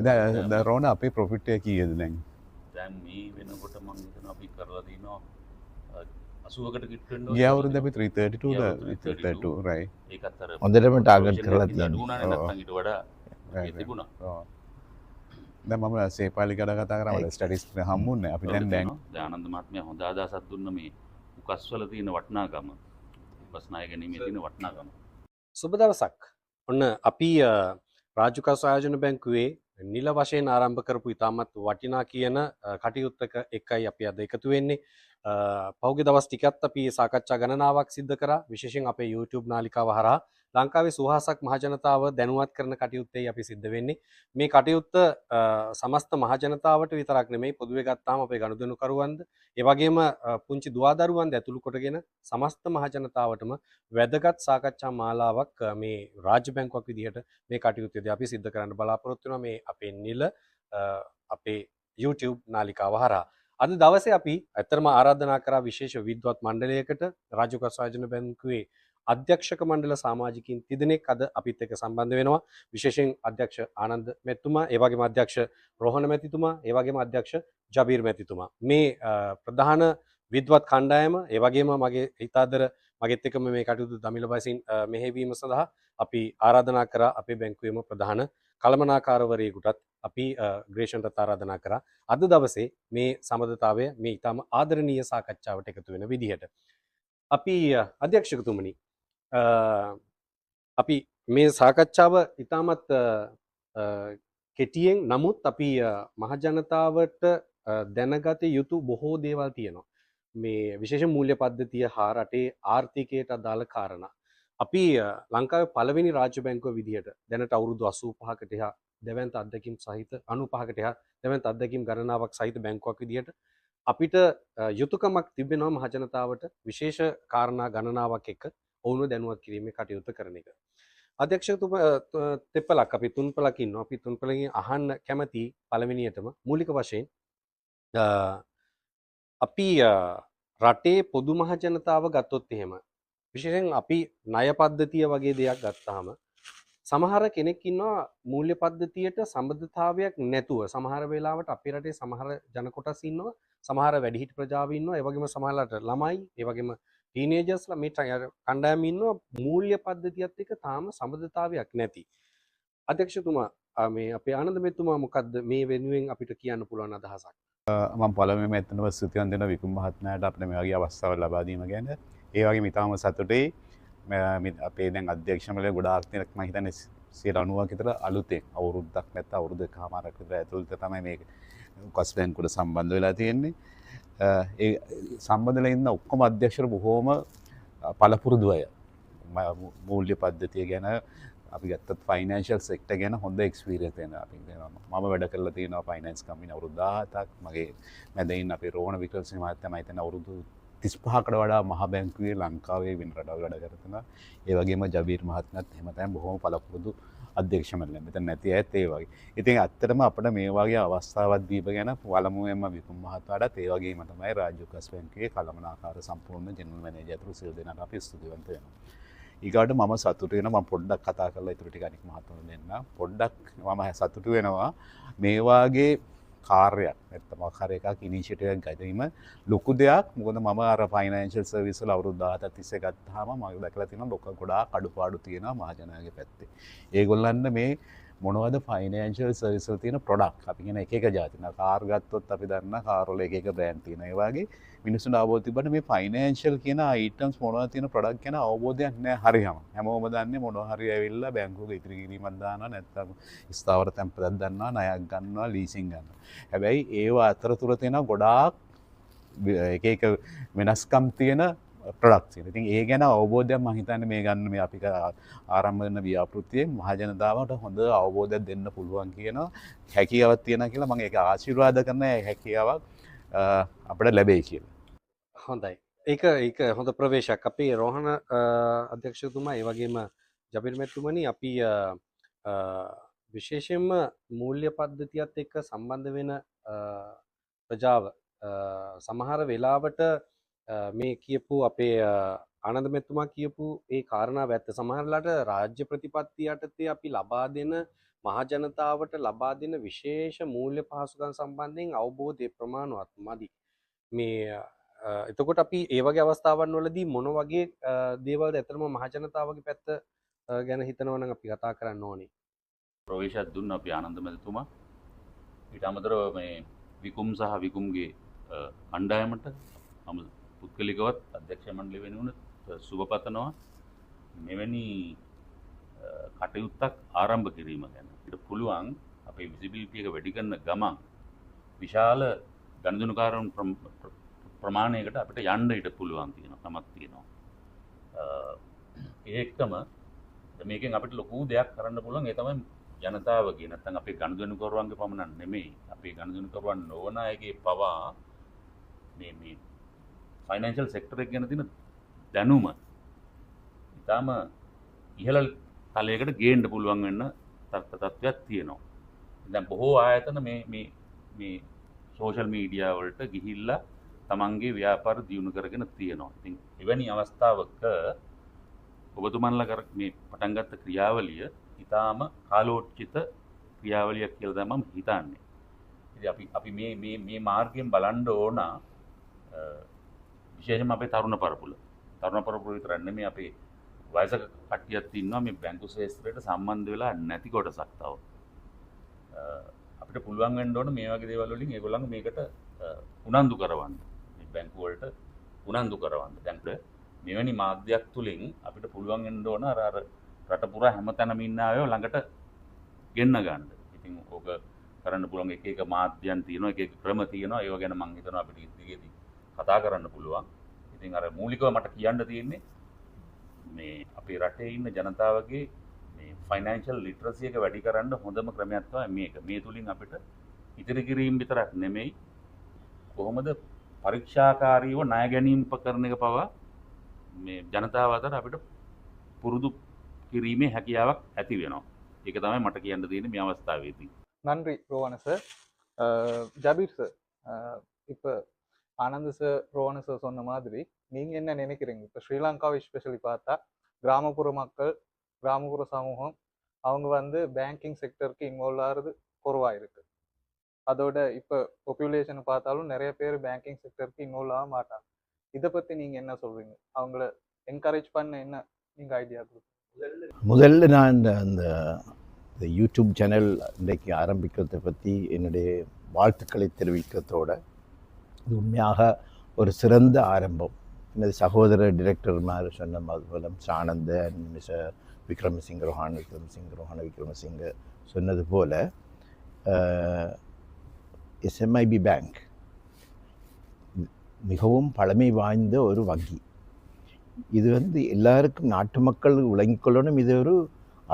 දැන් රෝණ අපේ ප්‍රොෆිට් එක කීයද දැන්? දැන් මේ වෙනකොට මම හිතනවා අපි කරලා තිනවා 80කට කිට් වෙන්න ගිය ඕනේ අවුරුද්දේ අපි 332 කියලා. ද 332 right. ඒකත් අර හොඳටම ටාගට් ප්‍රොවිෂන් කරලා එකකින් අඩු වුණානේ ඔව්. නැත්නම් ඊට වඩා right, right. තිබුණා. ඔව්. දැන් මම සේපාලි කඩ කතා කරා මට ස්ටැටිස්ටික්ස් හම්බුන්නේ අපි දැන් දැන් ආනන්ද මහත්මයා හොඳ අදහසක් දුන්න මේ උකස්වල තියෙන වටිනාකම. උකස් ණය ගැනීමේ තියෙන වටිනාකම. සුබ දවසක්. ඔන්න අපි රාජ්‍යකස් ආයෝජන බැංකුවේ නිල වශයෙන් ආරම්භ කරපු ඉතාමත් වටිනා කියන කටයුත්තක එකයි අපි අද එකතු වෙන්නේ. පහුගිය දවස් ටිකත් අපි සාකච්ඡා ගණනාවක් සිදු කරා. විශේෂයෙන් අපේ YouTube නාලිකාව හරහා ලංකාවේ සුවහසක් මහජනතාව දැනුවත් කරන කටයුත්තේ අපි සිද්ධ වෙන්නේ. මේ කටයුත්ත සමස්ත මහජනතාවට විතරක් නෙමෙයි පොදුවේ ගත්තාම අපේ ගනුදෙනුකරුවන්ද ඒ වගේම පුංචි දුවදරුවන්ද ඇතුළු කොටගෙන සමස්ත මහජනතාවටම වැදගත් සාකච්ඡා මාලාවක් මේ රාජ්‍ය බැංකුවක් විදිහට මේ කටයුත්තේදී අපි සිද්ධ කරන්න බලාපොරොත්තු වෙනවා මේ අපේ නිල අපේ YouTube නාලිකාව හරහා. අද දවසේ අපි ඇත්තටම ආරාධනා කරා විශේෂ විද්වත් මණ්ඩලයකට රාජ්‍යකස් ආයෝජන බැංකුවේ අධ්‍යක්ෂක මණ්ඩල සමාජිකින් තිදෙනෙක් අද අපිත් එක්ක සම්බන්ධ වෙනවා. විශේෂයෙන් අධ්‍යක්ෂ ආනන්ද මැතිතුමා, ඒ වගේම අධ්‍යක්ෂ රෝහණ මැතිතුමා, ඒ වගේම අධ්‍යක්ෂ ජබීර් මැතිතුමා. මේ ප්‍රධාන විද්වත් කණ්ඩායම, ඒ වගේම මගේ හිතාදර මගෙත් එක්කම මේ කටයුතු දමිළ බසින් මෙහෙවීම සඳහා අපි ආරාධනා කරා අපේ බැංකුවේම ප්‍රධාන කළමනාකාරවරයෙකුටත් අපි ග්‍රේෂන්ට ආරාධනා කරා අද දවසේ මේ සමබරතාවය මේ ඊටම ආදරණීය සාකච්ඡාවට එකතු වෙන විදිහට. අපි අධ්‍යක්ෂකතුමනි අපි මේ සාකච්ඡාව ඉතාමත් කෙටියෙන් නමුත් අපි මහජනතාවට දැනගත යුතු බොහෝ දේවල් තියෙනවා. මේ විශේෂ මූල්‍ය පද්ධතිය හා රටේ ආර්ථිකයට අදාළ කාරණා. අපි ලංකාවේ පළවෙනි රාජ්‍ය බැංකුව විදිහට දැනට අවුරුදු 85කට එහා දෙවන්ත අත්දැකීම් සහිත 95කට එහා දෙවන්ත අත්දැකීම් ගණනාවක් සහිත බැංකුවක් විදිහට අපිට යුතුයකමක් තිබෙනවා මහජනතාවට විශේෂ කාරණා ගණනාවක් එක්ක ඔවුන්ව දැනුවත් කිරීමේ කටයුතු කරන එක. අධ්‍යක්ෂකතුමා තෙප්පලක් අපි තුන්පලක් ඉන්නවා. අපි තුන්පලකින් අහන්න කැමති පළවෙනියටම මූලික වශයෙන් අපි රටේ පොදු මහජනතාව ගත්තොත් එහෙම විශේෂයෙන් අපි ණය පද්ධතිය වගේ දෙයක් ගත්තාම සමහර කෙනෙක් ඉන්නවා මූල්‍ය පද්ධතියට සම්බන්ධතාවයක් නැතුව සමහර වෙලාවට අපේ රටේ සමහර ජන කොටස් ඉන්නවා සමහර වැඩිහිටි ප්‍රජාව ඉන්නවා ඒ වගේම සමහරලාට ළමයි ඒ වගේම ටීනේජර්ස්ලා මේ කණ්ඩායම ඉන්නවා මූල්‍ය පද්ධතියත් එක්ක තාම සම්බන්ධතාවයක් නැති. අධ්‍යක්ෂතුමා මේ අපේ ආනන්ද මෙතුමා මොකද්ද මේ වෙනුවෙන් අපිට කියන්න පුළුවන් අදහසක්? මම පළමුවෙන්ම එතනම ස්තුතිවන්ත වෙනවා විකුම් මහත්මයාට අපිට මේ වගේ අවස්ථාවක් ලබා දීම ගැන. ඒ වගේම ඉතාම සතුටුයි අපේ දැන් අධ්‍යක්ෂකවරයා ගොඩාක් දෙනෙක් මම හිතන්නේ 90ක් විතර අලුතෙන් අවුරුද්දක් නැත්නම් අවුරුදු එකමාරක් විතර ඇතුළත තමයි මේක උකස් බැංකුවට සම්බන්ධ වෙලා තියෙන්නේ. ඒ සම්බන්ධ වෙලා ඉන්න ඔක්කොම අධ්‍යක්ෂකවරු බොහෝම පළපුරුදු අය. මූල්‍ය පද්ධතිය ගැන අපි ගත්තත් ෆයිනෑන්ෂල් සෙක්ටර් ගැන හොඳ එක්ස්පීරියන්ස් තියෙනවා. අපි මම වැඩ කරලා තියෙනවා ෆයිනෑන්ස් කම්පැනි අවුරුදු 17ක්. මගේ මැද ඉන්න අපේ රෝහණ වික්‍රමසිංහ මහත්තයා මම හිතන්නේ අවුරුදු 35කට වඩා මහ බැංකුවේ ලංකාවේ වෙන රටවල් වැඩ කරනවා. ඒ වගේම ජබීර් මහත්මයාත් එහෙම තමයි බොහොම පළපුරුදු අධ්‍යක්ෂකවරයා. මෙතන නැති අයත් ඒ වගේ. ඉතින් ඇත්තටම අපිට මේ වගේ අවස්ථාවක් දීප ගැන පළමුවෙන්ම විකුම් මහත්මයාට ඒ වගේම තමයි රාජ්‍ය උකස් බැංකුවේ කළමනාකාර සම්පූර්ණ ජෙනරල් මැනේජර් අතුරු සියලු දෙනාට අපි ස්තුතිවන්ත වෙනවා. ඊගාට මම සතුටු වෙනවා මම පොඩ්ඩක් කතා කරලා ඊටු ටික අනික් මහත්තුන් දෙන්න පොඩ්ඩක් මම සතුටු වෙනවා මේ වාගේ කාර්යයක් නැත්නම් ආකාර එකක් ඉනිෂියේටිව් එකක් ගත්තීම ලොකු දෙයක්. මොකද මම අර ෆයිනෑන්ෂල් සර්විස් වල අවුරුදු 17ක් තිස්සේ ගත්තාම මම දැකලා තියෙනවා ලොකු ගොඩාක් අඩුපාඩු තියෙනවා මහජනයාගේ පැත්තේ. ඒගොල්ලන්ට මේ මොනවද ෆයිනෑන්ෂල් සර්විස් වල තියෙන ප්‍රොඩක්ට් අපි කියන එක එක જાති නා කාර් ගත්තොත් අපි දන්නා කාර් වල එක එක බ්‍රෑන්ඩ් තියෙනවා. ඒ වගේ මිනිස්සුන්ට අවබෝධ තිබ්බට මේ ෆයිනෑන්ෂල් කියන අයිටම්ස් මොනවද තියෙන ප්‍රොඩක්ට් ගැන අවබෝධයක් නැහැ හරියම. හැමෝම දන්නේ මොනවා හරි ඇවිල්ලා බැංකුවක ඉතිරි කිරීමක් දානවා නැත්නම් ස්ථාවර තැන්පතක් ගන්නවා ණයක් ගන්නවා ලීසින් ගන්නවා. හැබැයි ඒව අතරතුර තියෙන ගොඩාක් එක එක වෙනස්කම් තියෙන ප්‍රොඩක්ට්ස්. ඉතින් ඒ ගැන අවබෝධයක් මම හිතන්නේ මේ ගන්න මේ අපි ආරම්භ කරන ව්‍යාපෘතියේ මහජනතාවට හොඳ අවබෝධයක් දෙන්න පුළුවන් කියන හැකියාවක් තියෙනවා කියලා මම ඒක ආශිර්වාද කරන හැකියාවක් අපිට ලැබෙයි කියලා. හොඳයි. ඒක හොඳ ප්‍රවේශයක්. අපේ රෝහණ අධ්‍යක්ෂකතුමා ඒ වගේම ජබීර් මැතිතුමනි අපි විශේෂයෙන්ම මූල්‍ය පද්ධතියත් එක්ක සම්බන්ධ වෙන ප්‍රජාව සමහර වෙලාවට මේ කියපු අපේ ආනන්ද මැතිතුමා කියපු ඒ කාරණාව ඇත්ත. සමහරලාට රාජ්‍ය ප්‍රතිපත්ති යටතේ අපි ලබා දෙන මහජනතාවට ලබා දෙන විශේෂ මූල්‍ය පහසුකම් සම්බන්ධයෙන් අවබෝධය ප්‍රමාණවත් මදි. මේ එතකොට අපි ඒ වගේ අවස්ථාවන් වලදී මොන වගේ දේවල්ද ඇත්තටම මහජනතාවගේ පැත්ත ගැන හිතනවා නම් අපි කතා කරන්න ඕනේ. ප්‍රවේශයක් දුන්න අපි ආනන්ද මැතිතුමා. ඊට අමතරව මේ විකුම් සහ විකුම්ගේ අණ්ඩායමට මම පුද්ගලිකවත් අධ්‍යක්ෂ මණ්ඩලය වෙනුවෙන් සුබ පතනවා මෙවැනි කටයුත්තක් ආරම්භ කිරීම ගැන. ඊට පුළුවන් අපේ විසිබිලිටි එක වැඩි කරන ගමන් විශාල ගණදුනුකාරන් ප්‍රමාණයකට අපිට යන්න ඉඩ පුළුවන් තියෙනවා. තමක් තියෙනවා. ඒ එක්කම මේකෙන් අපිට ලොකු දෙයක් කරන්න පුළුවන්. ඒ තමයි ජනතාවගේ නැත්නම් අපේ ගණදුනුකරුවන්ගේ පමණක් නෙමෙයි. අපේ ගණදුනුකරුවන් නොවන අයගේ පවා මේ ෆයිනෑන්ෂල් සෙක්ටර් එක ගැන තියෙන දැනුම ඊටම ඉහළ තලයකට ගේන්න පුළුවන් වෙන්න තත්ත්වයක් තියෙනවා. දැන් බොහෝ ආයතන මේ සෝෂල් මීඩියා වලට ගිහිල්ලා තමන්ගේ ව්‍යාපාර දියුණු කරගෙන තියෙනවා. ඉතින් එවැනි අවස්ථාවක ඔබතුමන්ලා මේ පටන් ගත්ත ක්‍රියාවලිය ඊටාම කාලෝචිත ක්‍රියාවලියක් කියලා තමයි මම හිතන්නේ. ඉතින් අපි මේ මාර්ගයෙන් බලන්න ඕන විශේෂයෙන්ම අපේ තරුණ පරපුර විතරක් නෙමෙයි අපේ වයසක කට්ටියක් ඉන්නවා මේ බැංකු ශාස්ත්‍රයට සම්බන්ධ වෙලා නැති කොටසක් තව. අපිට පුළුවන් වෙන්න ඕන මේ වගේ දේවල් වලින් ඒගොල්ලන්ව මේකට උනන්දු කරවන්න. මේ බැංකු වලට උනන්දු කරවන්න. දැන් මෙවැනි මාධ්‍යයක් තුලින් අපිට පුළුවන් වෙන්න ඕන අර රට පුරා හැමතැනම ඉන්න අයව ළඟට ගෙන්න ගන්න. ඉතින් ඕක කරන්න පුළුවන් එක මාධ්‍යයන් තියෙනවා, එක ක්‍රම තියෙනවා. ඒව ගැන මම හිතනවා අපිට ඉදිරියේදී කතා කරන්න පුළුවන්. ඉතින් අර මූලිකව මට කියන්න තියෙන්නේ මේ අපේ රටේ ඉන්න ජනතාවගේ මේ ෆයිනෑන්ෂල් ලිටරසි එක වැඩි කරන්න හොඳම ක්‍රමයක් තමයි මේක. මේ තුලින් අපිට ඉදිරි කිරීම විතරක් නෙමෙයි කොහොමද පරීක්ෂාකාරීව ණය ගැනීම කරන එක පවා මේ ජනතාව අතර අපිට පුරුදු කිරීමේ හැකියාවක් ඇති වෙනවා. ඒක තමයි මට කියන්න තියෙන්නේ මේ අවස්ථාවේදී. நன்றி ரோவான சார். ஜபீர் சார், இப்போ ஆனந்த் சார் ரோவான சார் சொன்ன மாதிரி நீங்கள் என்ன நினைக்கிறீங்க? இப்போ ஸ்ரீலங்காவை ஸ்பெஷலி பார்த்தா கிராமப்புற மக்கள், கிராமப்புற சமூகம் அவங்க வந்து பேங்கிங் செக்டருக்கு இன்வால்வ் ஆகிறது குறைவாக இருக்குது. அதோட இப்போ பாப்புலேஷனை பார்த்தாலும் நிறைய பேர் பேங்கிங் செக்டருக்கு இன்வால்வ் ஆக மாட்டாங்க. இதை பற்றி நீங்கள் என்ன சொல்கிறீங்க? அவங்கள என்கரேஜ் பண்ண என்ன நீங்கள் ஐடியா கொடுக்குறீங்க? முதல்ல நான் அந்த யூடியூப் சேனல் இன்றைக்கு ஆரம்பிக்கிறதை பற்றி என்னுடைய வாழ்த்துக்களை தெரிவிக்கிறதோட இது உண்மையாக ஒரு சிறந்த ஆரம்பம். எனது சகோதரர் டிரெக்டர் மாதிரி சொன்ன மூலம் சானந்த மிஸ்டர் விக்ரமசிங்க விக்ரமசிங்க சொன்னது போல் எஸ்எம்ஐபி பேங்க் மிகவும் பழமை வாய்ந்த ஒரு வங்கி. இது எல்லாருக்கும் நாட்டு மக்கள் விளங்கிக் கொள்ளணும். இது ஒரு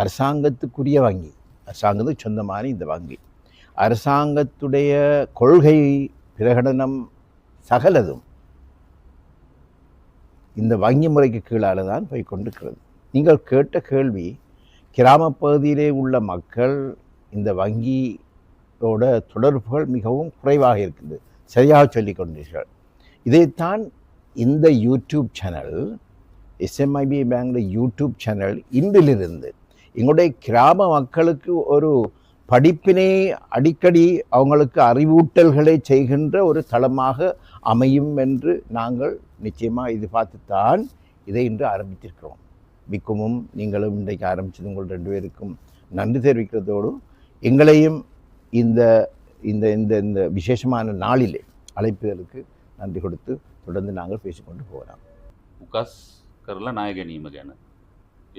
அரசாங்கத்துக்குரிய வங்கி, அரசாங்கத்துக்கு சொந்தமான இந்த வங்கி. அரசாங்கத்துடைய கொள்கை பிரகடனம் சகலதும் இந்த வங்கி முறைக்கு கீழால் தான் போய் கொண்டிருக்கிறது. நீங்கள் கேட்ட கேள்வி, கிராமப்பகுதியிலே உள்ள மக்கள் இந்த வங்கியோட தொடர்புகள் மிகவும் குறைவாக இருக்குது, சரியாக சொல்லிக் கொண்டீர்கள். இதைத்தான் இந்த YouTube channel, SMIB bank YouTube channel இன்றிலிருந்து எங்களுடைய கிராம மக்களுக்கு ஒரு படிப்பினை அடிக்கடி அவங்களுக்கு அறிவூட்டல்களை செய்கின்ற ஒரு தளமாக அமையும் என்று நாங்கள் நிச்சயமாக எதிர்பார்த்துத்தான் இதை இன்று ஆரம்பித்திருக்கிறோம். விக்குமும் நீங்களும் இன்றைக்கு ஆரம்பித்தது உங்கள் 2 பேருக்கும் நன்றி தெரிவிக்கிறதோடு எங்களையும் இந்த இந்த இந்த இந்த விசேஷமான நாளிலே அழைப்புகளுக்கு நன்றி கொடுத்து தொடர்ந்து நாங்கள் பேசிக்கொண்டு போகலாம். උකස් කරලා ණය ගැනීම ගැන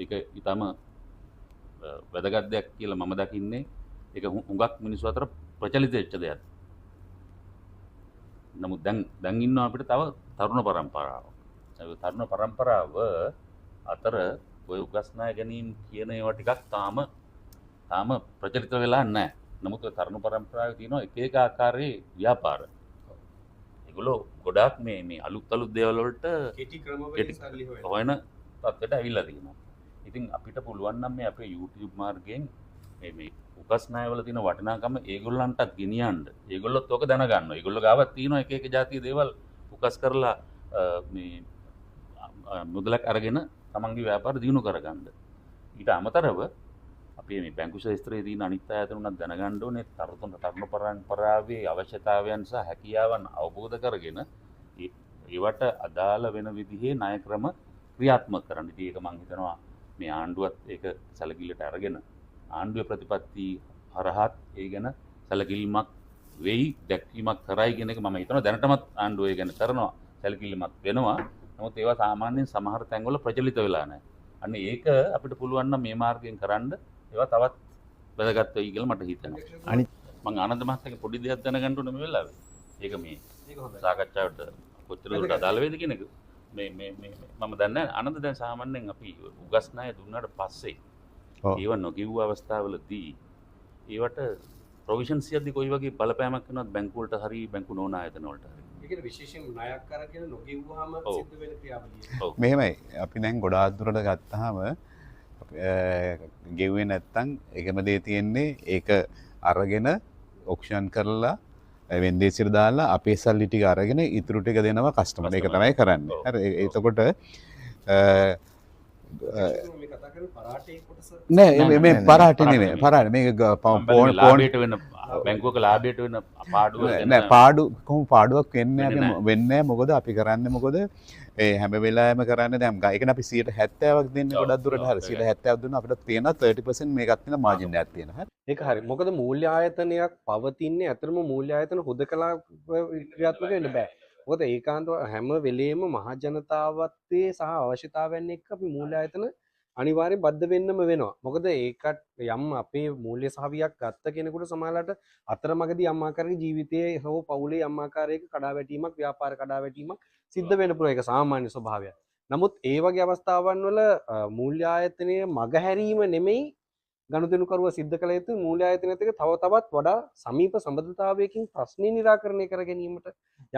ඒක ඊටම වැදගත් දෙයක් කියලා මම දකින්නේ. ඒක හුඟක් මිනිස්සු අතර ප්‍රචලිත වෙච්ච දෙයක්. නමුත් දැන් ඉන්නවා අපිට තව තරුණ පරම්පරාව. ඒ තරුණ පරම්පරාව අතර ඔය උකස් ණය ගැනීම කියන ඒවා ටිකක් තාම ප්‍රචලිත වෙලා නැහැ. නමුත් ඔය තරුණ පරම්පරාවේ තියෙනවා එක එක ආකාරයේ ව්‍යාපාර. ඒගොල්ලෝ ගොඩාක් මේ අලුත් දේවල් වලට කෙටි ක්‍රමවලින් සල්ලි හොයන තත්ත්වයට ඇවිල්ලා තියෙනවා. ඉතින් අපිට පුළුවන් නම් මේ අපේ YouTube මාර්ගයෙන් මේ උකස් ණයවල තියෙන වටිනාකම ඒගොල්ලන්ටත් ගෙනියන්න. ඒගොල්ලොත් ඔක දැනගන්නවා. ඒගොල්ලෝ ගාවත් තියෙනවා එක જાතිය දේවල් උකස් කරලා මේ මුදලක් අරගෙන තමන්ගේ ව්‍යාපාර දියුණු කරගන්න. ඊට අමතරව අපි මේ බැංකු ශාස්ත්‍රයේ තියෙන අනිත් ආයතන උනත් දැනගන්න ඕනේ තරුණ පරම්පරාවේ අවශ්‍යතාවයන් සහ හැකියාවන් අවබෝධ කරගෙන ඒවට අදාළ වෙන විදිහේ ණය ක්‍රම ක්‍රියාත්මක කරන්න. ඉතින් ඒක මම හිතනවා මේ ආණ්ඩුවත් ඒක සැලකිල්ලට අරගෙන ආණ්ඩුවේ ප්‍රතිපත්ති හරහත් ඒ ගැන සැලකිලිමත් වෙයි දැක්වීමක් කරයි කියන එක මම හිතනවා. දැනටමත් ආණ්ඩුව ඒ ගැන කරනවා සැලකිලිමත් වෙනවා. නමුත් ඒවා සාමාන්‍යයෙන් සමහර තැන්වල ප්‍රචලිත වෙලා නැහැ. අන්න ඒක අපිට පුළුවන් නම් මේ මාර්ගයෙන් කරන්න ඒවා තවත් වැදගත් වෙයි කියලා මට හිතෙනවා. අනිත් මම ආනන්ද මහත්තයාගේ පොඩි දෙයක් දැනගන්න ඕනේ මේ වෙලාවේ. ඒක මේ සාකච්ඡාවට කොච්චර දුරට අදාළ වේද කියන එක මේ මම දන්නේ නැහැ. ආනන්ද දැන් සාමාන්‍යයෙන් අපි උගස් ණය දුන්නාට පස්සේ ඒව නොකිව්ව අවස්ථාවලදී ඒවට ප්‍රොවිෂන් සියද්දි කොයි වගේ බලපෑමක් වෙනවද බැංකු වලට හරි බැංකු නොවන ආයතන වලට හරි? ඒකේ විශේෂයෙන් ණයක් අරගෙන නොගෙව්වහම සිද්ධ වෙන ක්‍රියාවලිය. මෙහෙමයි අපි දැන් ගොඩාක් දුරට ගත්තාම ගෙව්වේ නැත්තම් එකම දේ තියෙන්නේ ඒක අරගෙන ඔක්ෂන් කරලා වෙන්දේසියට දාලා අපේ සල්ලි ටික අරගෙන ඉතුරු ටික දෙනවා කස්ටමර්. ඒක තමයි කරන්නේ. හරි එතකොට මේ කතා කරන්නේ පරාටේ කොටස නෑ මේ පරාට නෙමෙයි. පරාට මේක ලාභයට වෙන බැංකුවක ලාභයට වෙන පාඩුව නෑ පාඩු කොහොම පාඩුවක් වෙන්නේ අපි වෙන්නේ මොකද අපි කරන්නේ මොකද ඒ හැම වෙලාවෙම කරන්නේ දැන් ඒකනේ අපි 70%ක් දෙන්නේ ගොඩක් දුරට හරි 70%ක් දුන්නා අපිට තියෙනවා 30% මේකත් තියෙන මාජින් එකක් තියෙනවා හරි ඒක හරි. මොකද මූල්‍ය ආයතනයක් පවතින්නේ අතරම මූල්‍ය ආයතන හුදකලා ක්‍රියාත්මක වෙන්න බෑ. මොකද ඒකාන්ත හැම වෙලේම මහ ජනතාවත්තේ සහ අවශ්‍යතාවයන් එක්ක අපි මූල්‍ය ආයතන අනිවාර්යෙන් බද්ධ වෙන්නම වෙනවා. මොකද ඒකට යම් අපේ මූල්‍ය සහවියක් ගත්ත කෙනෙකුට සමාජලට අතරමඟදී අම්මාකාරගේ ජීවිතයේ හෝ පවුලේ අම්මාකාරයක කඩාවැටීමක් ව්‍යාපාර කඩාවැටීමක් සිද්ධ වෙන්න පුළුවන්. ඒක සාමාන්‍ය ස්වභාවයක්. නමුත් ඒ වගේ අවස්ථාවන් වල මූල්‍ය ආයතනයේ මගහැරීම නෙමෙයි ගනුදෙනුකරුවා සිද්ධ කළ යුතු මූල්‍ය ආයතනයත් එක්ක තව තවත් වඩා සමීප සම්බන්ධතාවයකින් ප්‍රශ්නේ निराකරණය කර ගැනීමට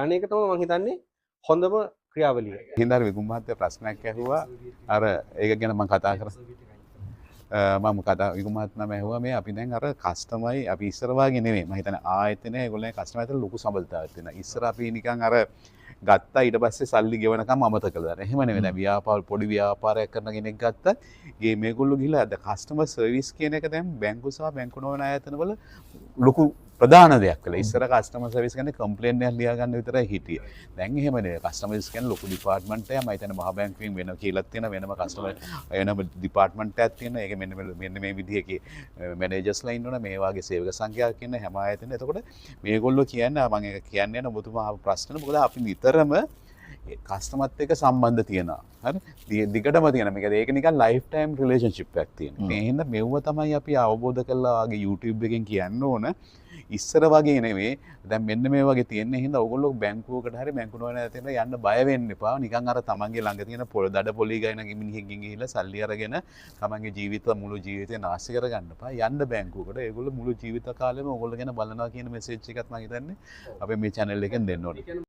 යන එක තමයි මම හිතන්නේ හොඳම ක්‍රියාවලිය. හින්දා විකුම් මහත්තයා ප්‍රශ්නයක් ඇහුවා අර ඒක ගැන මම කතා කරා මම කතා විකුම් මහත්මයාම ඇහුවා මේ අපි දැන් අර කස්ටමර්යි අපි ඉස්සර වාගේ නෙමෙයි මම හිතන්නේ ආයතනයේ ඒගොල්ලෝ කස්ටමර් අතර ලොකු සම්බන්ධතාවයක් තියෙනවා. ඉස්සර අපි නිකන් අර ගත්තා ඊට පස්සේ සල්ලි ගෙවනකම් අමතක කළා. එහෙම නෙවෙයි. දැන් ව්‍යාපාර පොඩි ව්‍යාපාරයක් කරන කෙනෙක් ගත්තත් ගේ මේගොල්ලෝ ගිහලා අද කස්ටමර් සර්විස් කියන එක දැන් බැංකු සහ බැංකු නොවන ආයතනවල ලොකු ප්‍රධාන දෙයක් කළා. ඉස්සර කස්ටමර් සර්විස් කියන්නේ කම්ප්ලේන්ට් එකක් ලියා ගන්න විතරයි හිටියේ. දැන් එහෙම නෙවෙයි. කස්ටමර් සර්විස් කියන්නේ ලොකු ඩිපාර්ට්මන්ට් එකක්. මම හිතන්නේ මහා බැංකුවෙන් වෙන කියලා තියෙන වෙනම කස්ටමර් වෙනම ඩිපාර්ට්මන්ට් එකක් තියෙනවා. ඒක මෙන්න මේ විදිහේ මැනේජර්ස්ලා ඉන්නවනේ මේ වගේ සේවක සංඛ්‍යාවක් ඉන්න හැම ආයතනෙ. එතකොට මේගොල්ලෝ කියන්නේ මම ඒක කියන්නේ නෑ ඔබතුමා ප්‍රශ්න මොකද අපි නිතරම කස්ටමර්ත් එක්ක සම්බන්ධ තියෙනවා. හරි දිගටම තියෙනවා. මේක ඒක නිකන් ලයිෆ් ටයිම් රිලේෂන්ෂිප් එකක් තියෙනවා. මේ හින්දා මෙව්ව තමයි අපි අවබෝධ කරලා වගේ YouTube එකෙන් කියන්න ඕන. ඉස්සර වගේ නෙවෙයි. දැන් මෙන්න මේ වගේ තියෙන හින්දා ඕගොල්ලෝ බැංකුවකට හරි බැංකු නොවන තැනට යන්න බය වෙන්න එපා. නිකන් අර තමන්ගේ ළඟ තියෙන දඩ පොලි ගාන මිනිහෙක්ගෙන් ගිහිල්ලා සල්ලි අරගෙන තමන්ගේ මුළු ජීවිතේ නාස්ති කරගන්න එපා. යන්න බැංකුවකට. ඒගොල්ලෝ මුළු ජීවිත කාලෙම ඕගොල්ලෝ ගැන බලනවා කියන මෙසේජ් එකත් මම හිතන්නේ අපි මේ channel එකෙන් දෙන්න ඕනේ.